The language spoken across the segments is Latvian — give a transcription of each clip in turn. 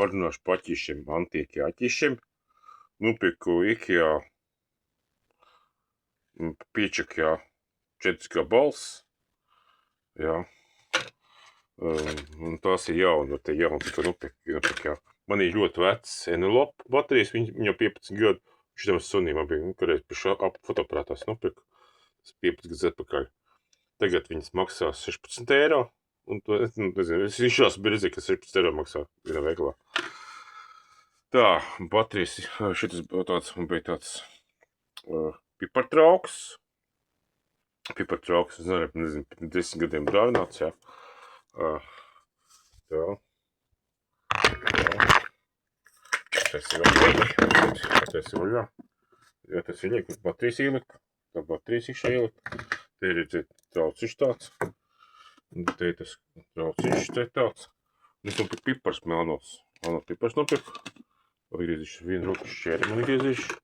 parunāšu par aķīšiem, antīkiem aķīšiem. Nopirku IKEA piečakā 4 gabals. Jā. Un tās ir jauna, te jauns, ka nopirku. Man ir ļoti vecs Enelope baterijas, viņa 15 gadu. Šitam sunī man bija, kādreiz pie fotoaparātās nopirku. Tas 15 gadus atpakaļ. Tagad viņas maksā 16 eiro. Un to, nezinu, es izšās birzī, ka 16 eiro maksā vienā veikalā. Tā, baterijas, šitas tāds, man bija tāds pipartrauks. Pipartrauks, es nezinu, 10 gadiem dāvināts, jā. Tā. Tas ir vaļā. Jā, tas ir ielikt, baterijas ielikt. Tā baterijas iekšā ielikt. Te ir trauciņš tāds. Un te ir tas trauciņš te tāds. Un es nopirku pipars melnos. Melnos pipars nopirku. Pagriezīšu vienu roku šķēri man griezīšu.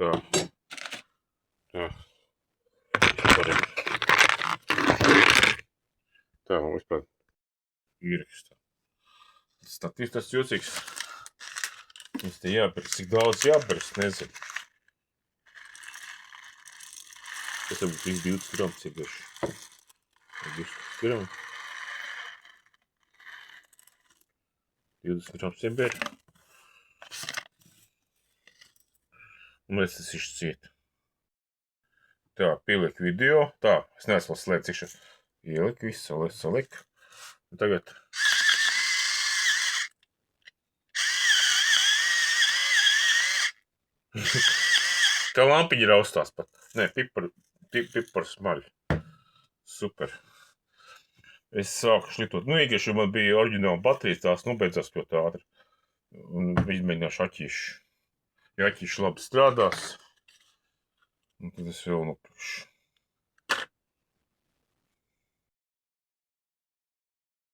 Tā. Tā. Tā, un vispār ierakstā. Statīvs tas jūcīgs. Viņš te jāpirks, cik daudz jāpirks, nezinu. Tas varbūt viņš 20 gramu cieglieši. 20 gramu. 20 gramu ciebēri. Un mēs tas izšķiet. Tā, pieliek video. Tā, es neesmu vēl slēdz iekšā. Ieliku visu, saliku. Un tagad. Tā lampiņa raustās pat. Nē, pipars maļ. Super. Es sāku šlitot. Nu, iekieši, jo man bija oriģināla baterijas, tās beidzās ļoti ātri. Un izmēģināšu aķīšu. Ja aķīši labi strādās, un tad es vēl nopirkšu.